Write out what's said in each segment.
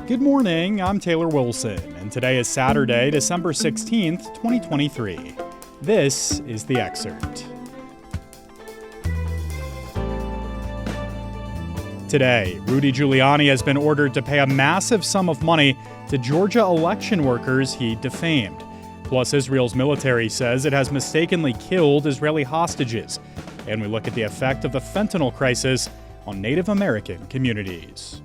Good morning, I'm Taylor Wilson, and today is Saturday, December 16th, 2023. This is The Excerpt. Today, Rudy Giuliani has been ordered to pay a massive sum of money to Georgia election workers he defamed. Plus, Israel's military says it has mistakenly killed Israeli hostages. And we look at the effect of the fentanyl crisis on Native American communities.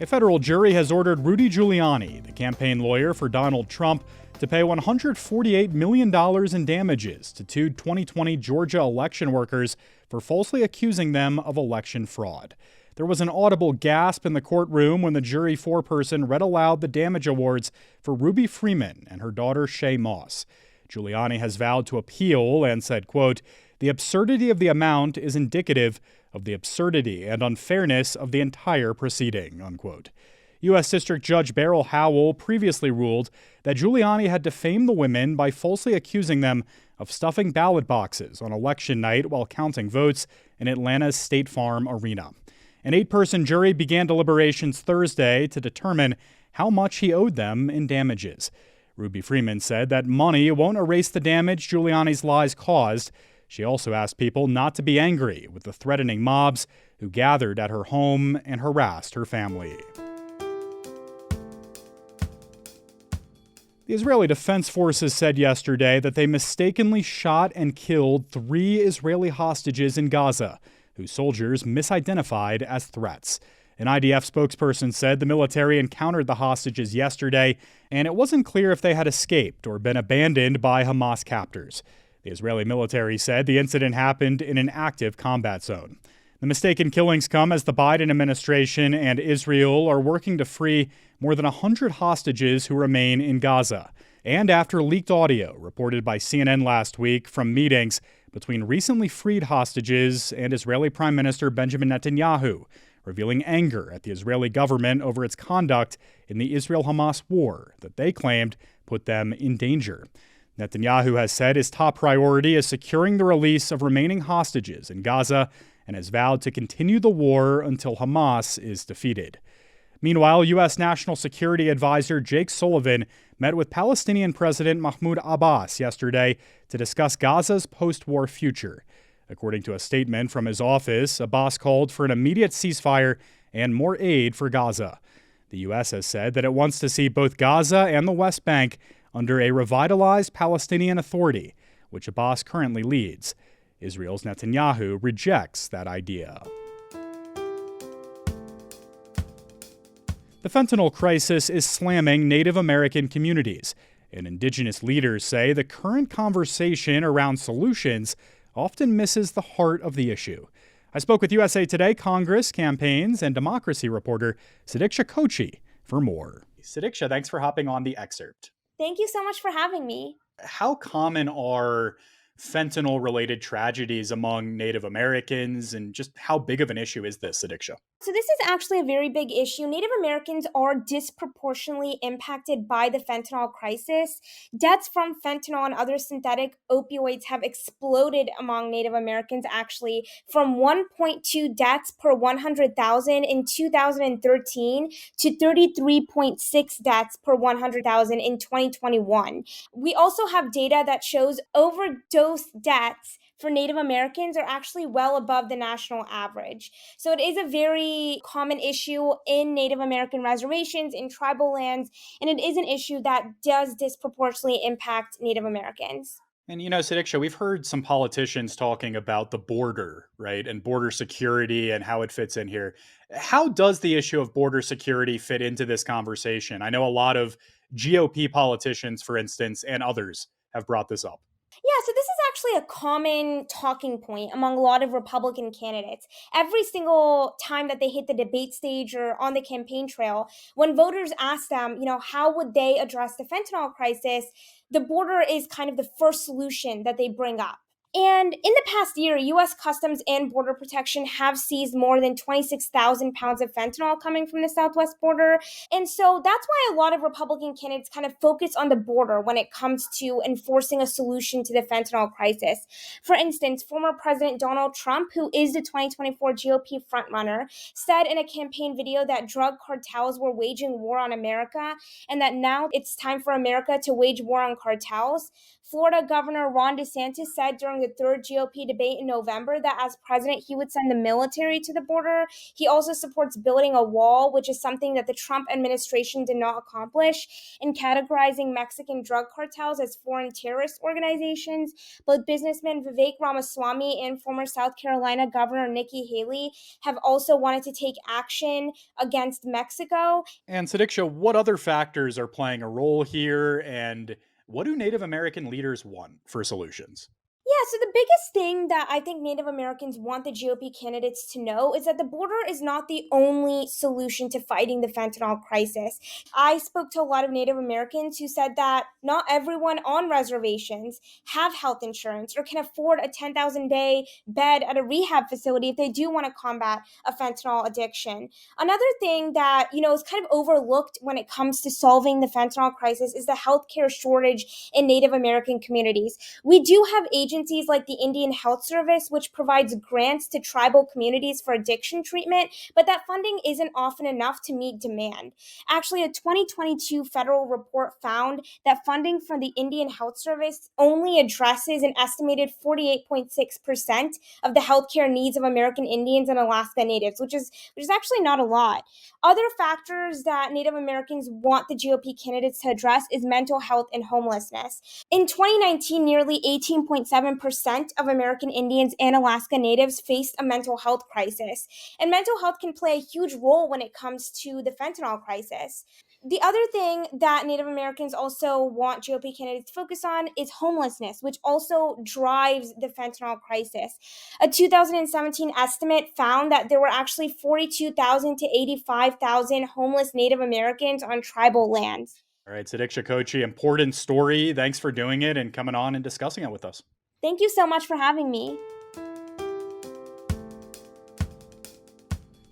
A federal jury has ordered Rudy Giuliani, the campaign lawyer for Donald Trump, to pay $148 million in damages to two 2020 Georgia election workers for falsely accusing them of election fraud. There was an audible gasp in the courtroom when the jury foreperson read aloud the damage awards for Ruby Freeman and her daughter Shay Moss. Giuliani has vowed to appeal and said, quote, "The absurdity of the amount is indicative of the absurdity and unfairness of the entire proceeding," unquote. U.S. District Judge Beryl Howell previously ruled that Giuliani had defamed the women by falsely accusing them of stuffing ballot boxes on election night while counting votes in Atlanta's State Farm Arena. An 8-person jury began deliberations Thursday to determine how much he owed them in damages. Ruby Freeman said that money won't erase the damage Giuliani's lies caused. She also asked people not to be angry with the threatening mobs who gathered at her home and harassed her family. The Israeli Defense Forces said yesterday that they mistakenly shot and killed 3 Israeli hostages in Gaza, whose soldiers misidentified as threats. An IDF spokesperson said the military encountered the hostages yesterday, and it wasn't clear if they had escaped or been abandoned by Hamas captors. The Israeli military said the incident happened in an active combat zone. The mistaken killings come as the Biden administration and Israel are working to free more than 100 hostages who remain in Gaza, and after leaked audio reported by CNN last week from meetings between recently freed hostages and Israeli Prime Minister Benjamin Netanyahu, revealing anger at the Israeli government over its conduct in the Israel-Hamas war that they claimed put them in danger. Netanyahu has said his top priority is securing the release of remaining hostages in Gaza and has vowed to continue the war until Hamas is defeated. Meanwhile, U.S. National Security Advisor Jake Sullivan met with Palestinian President Mahmoud Abbas yesterday to discuss Gaza's post-war future. According to a statement from his office, Abbas called for an immediate ceasefire and more aid for Gaza. The U.S. has said that it wants to see both Gaza and the West Bank under a revitalized Palestinian Authority, which Abbas currently leads. Israel's Netanyahu rejects that idea. The fentanyl crisis is slamming Native American communities, and Indigenous leaders say the current conversation around solutions often misses the heart of the issue. I spoke with USA Today Congress, Campaigns, and Democracy reporter Sudiksha Kochi for more. Sudiksha, thanks for hopping on The Excerpt. Thank you so much for having me. How common are fentanyl-related tragedies among Native Americans, and just how big of an issue is this, Sudiksha? So this is actually a very big issue. Native Americans are disproportionately impacted by the fentanyl crisis. Deaths from fentanyl and other synthetic opioids have exploded among Native Americans, actually, from 1.2 deaths per 100,000 in 2013 to 33.6 deaths per 100,000 in 2021. We also have data that shows overdose deaths for Native Americans are actually well above the national average. So it is a very common issue in Native American reservations, in tribal lands, and it is an issue that does disproportionately impact Native Americans. And, Sudiksha, we've heard some politicians talking about the border, right, and border security and how it fits in here. How does the issue of border security fit into this conversation? I know a lot of GOP politicians, for instance, and others have brought this up. Yeah, so this is actually a common talking point among a lot of Republican candidates. Every single time that they hit the debate stage or on the campaign trail, when voters ask them, how would they address the fentanyl crisis, the border is kind of the first solution that they bring up. And in the past year, U.S. Customs and Border Protection have seized more than 26,000 pounds of fentanyl coming from the southwest border. And so that's why a lot of Republican candidates kind of focus on the border when it comes to enforcing a solution to the fentanyl crisis. For instance, former President Donald Trump, who is the 2024 GOP frontrunner, said in a campaign video that drug cartels were waging war on America and that now it's time for America to wage war on cartels. Florida Governor Ron DeSantis said during the third GOP debate in November that as president, he would send the military to the border. He also supports building a wall, which is something that the Trump administration did not accomplish, and categorizing Mexican drug cartels as foreign terrorist organizations. Both businessman Vivek Ramaswamy and former South Carolina Governor Nikki Haley have also wanted to take action against Mexico. And Sudiksha, what other factors are playing a role here, and what do Native American leaders want for solutions? Yeah, so the biggest thing that I think Native Americans want the GOP candidates to know is that the border is not the only solution to fighting the fentanyl crisis. I spoke to a lot of Native Americans who said that not everyone on reservations have health insurance or can afford a 10,000 day bed at a rehab facility if they do want to combat a fentanyl addiction. Another thing that, is kind of overlooked when it comes to solving the fentanyl crisis is the healthcare shortage in Native American communities. We do have agencies like the Indian Health Service, which provides grants to tribal communities for addiction treatment, but that funding isn't often enough to meet demand. Actually, a 2022 federal report found that funding from the Indian Health Service only addresses an estimated 48.6% of the healthcare needs of American Indians and Alaska Natives, which is actually not a lot. Other factors that Native Americans want the GOP candidates to address is mental health and homelessness. In 2019, nearly 18.7% of American Indians and Alaska Natives faced a mental health crisis. And mental health can play a huge role when it comes to the fentanyl crisis. The other thing that Native Americans also want GOP candidates to focus on is homelessness, which also drives the fentanyl crisis. A 2017 estimate found that there were actually 42,000 to 85,000 homeless Native Americans on tribal lands. All right, Sudiksha Kochi, important story. Thanks for doing it and coming on and discussing it with us. Thank you so much for having me.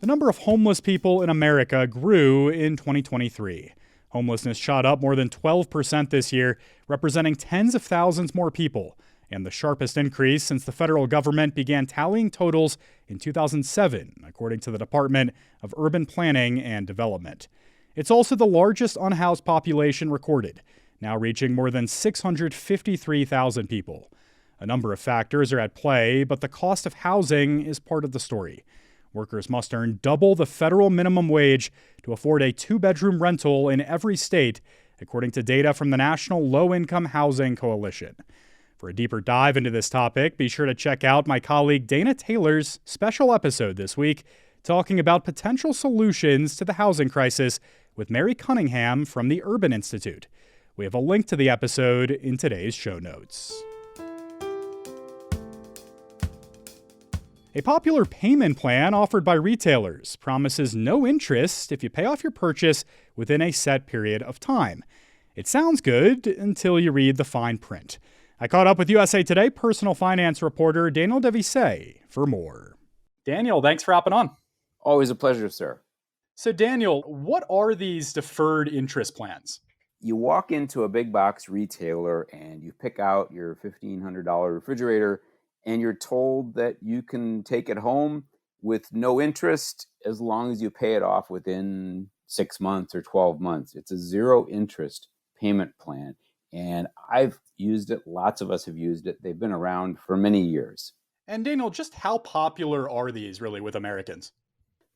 The number of homeless people in America grew in 2023. Homelessness shot up more than 12% this year, representing tens of thousands more people, and the sharpest increase since the federal government began tallying totals in 2007, according to the Department of Urban Planning and Development. It's also the largest unhoused population recorded, now reaching more than 653,000 people. A number of factors are at play, but the cost of housing is part of the story. Workers must earn double the federal minimum wage to afford a two-bedroom rental in every state, according to data from the National Low-Income Housing Coalition. For a deeper dive into this topic, be sure to check out my colleague Dana Taylor's special episode this week, talking about potential solutions to the housing crisis with Mary Cunningham from the Urban Institute. We have a link to the episode in today's show notes. A popular payment plan offered by retailers promises no interest if you pay off your purchase within a set period of time. It sounds good until you read the fine print. I caught up with USA Today personal finance reporter Daniel Visé for more. Daniel, thanks for hopping on. Always a pleasure, sir. So Daniel, what are these deferred interest plans? You walk into a big box retailer and you pick out your $1,500 refrigerator, and you're told that you can take it home with no interest as long as you pay it off within 6 months or 12 months. It's a zero interest payment plan. And I've used it. Lots of us have used it. They've been around for many years. And Daniel, just how popular are these really with Americans?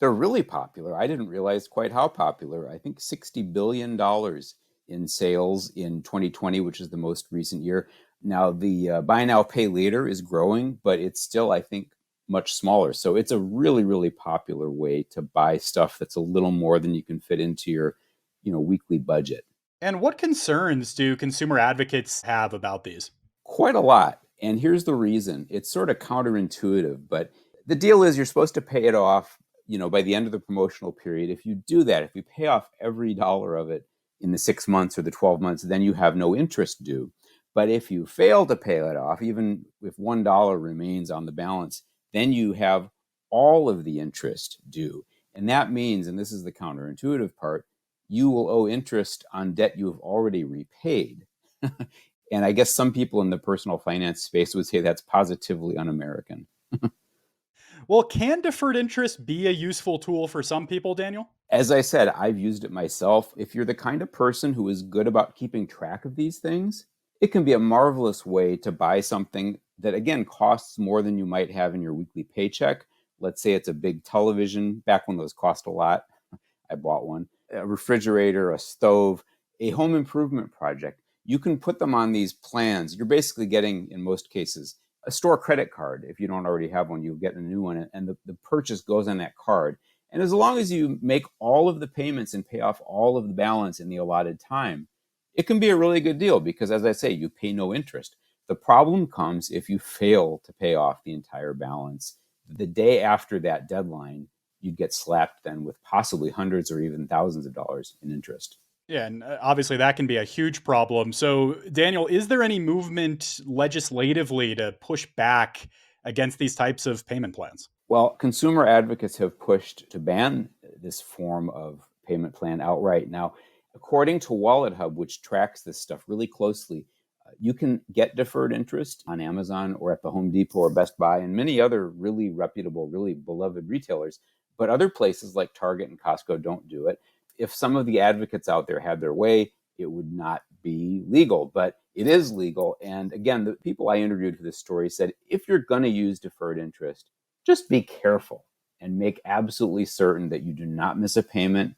They're really popular. I didn't realize quite how popular. I think $60 billion in sales in 2020, which is the most recent year. Now, the buy now, pay later is growing, but it's still, I think, much smaller. So it's a really, really popular way to buy stuff that's a little more than you can fit into your, weekly budget. And what concerns do consumer advocates have about these? Quite a lot. And here's the reason. It's sort of counterintuitive, but the deal is you're supposed to pay it off, by the end of the promotional period. If you do that, if you pay off every dollar of it in the 6 months or the 12 months, then you have no interest due. But if you fail to pay it off, even if $1 remains on the balance, then you have all of the interest due. And that means, and this is the counterintuitive part, you will owe interest on debt you have already repaid. And I guess some people in the personal finance space would say that's positively un-American. Well, can deferred interest be a useful tool for some people, Daniel? As I said, I've used it myself. If you're the kind of person who is good about keeping track of these things, it can be a marvelous way to buy something that, again, costs more than you might have in your weekly paycheck. Let's say it's a big television. Back when those cost a lot, I bought one. A refrigerator, a stove, a home improvement project. You can put them on these plans. You're basically getting, in most cases, a store credit card. If you don't already have one, you'll get a new one, and the purchase goes on that card. And as long as you make all of the payments and pay off all of the balance in the allotted time, it can be a really good deal because, as I say, you pay no interest. The problem comes if you fail to pay off the entire balance. The day after that deadline, you'd get slapped then with possibly hundreds or even thousands of dollars in interest. Yeah, and obviously that can be a huge problem. So, Daniel, is there any movement legislatively to push back against these types of payment plans? Well, consumer advocates have pushed to ban this form of payment plan outright. Now, according to Wallet Hub, which tracks this stuff really closely, you can get deferred interest on Amazon or at the Home Depot or Best Buy and many other really reputable, really beloved retailers. But other places like Target and Costco don't do it. If some of the advocates out there had their way, it would not be legal, but it is legal. And again, the people I interviewed for this story said, if you're going to use deferred interest, just be careful and make absolutely certain that you do not miss a payment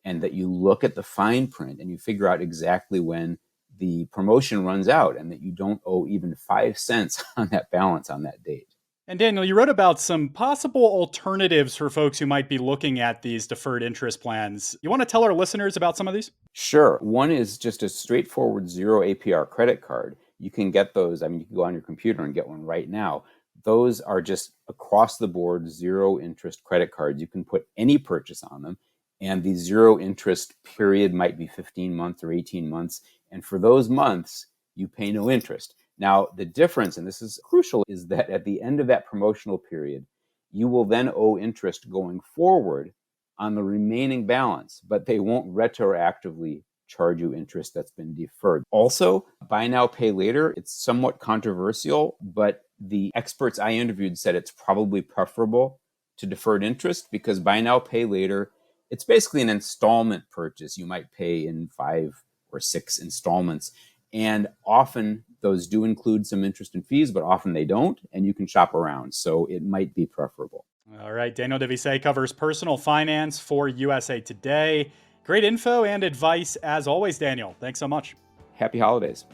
and that you look at the fine print and you figure out exactly when the promotion runs out and that you don't owe even 5 cents on that balance on that date. And Daniel, you wrote about some possible alternatives for folks who might be looking at these deferred interest plans. You want to tell our listeners about some of these? Sure. One is just a straightforward zero APR credit card. You can get those. I mean, you can go on your computer and get one right now. Those are just across the board zero interest credit cards. You can put any purchase on them. And the zero interest period might be 15 months or 18 months. And for those months, you pay no interest. Now, the difference, and this is crucial, is that at the end of that promotional period, you will then owe interest going forward on the remaining balance, but they won't retroactively charge you interest that's been deferred. Also, buy now, pay later, it's somewhat controversial, but the experts I interviewed said it's probably preferable to deferred interest because buy now, pay later, it's basically an installment purchase. You might pay in 5 or 6 installments. And often those do include some interest and fees, but often they don't, and you can shop around. So it might be preferable. All right. Daniel Visé covers personal finance for USA Today. Great info and advice as always, Daniel. Thanks so much. Happy holidays.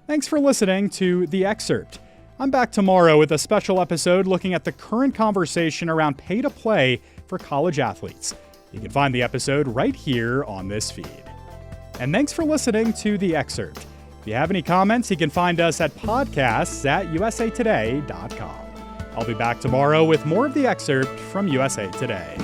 Thanks for listening to The Excerpt. I'm back tomorrow with a special episode looking at the current conversation around pay to play for college athletes. You can find the episode right here on this feed. And thanks for listening to The Excerpt. If you have any comments, you can find us at podcasts@usatoday.com. I'll be back tomorrow with more of The Excerpt from USA Today.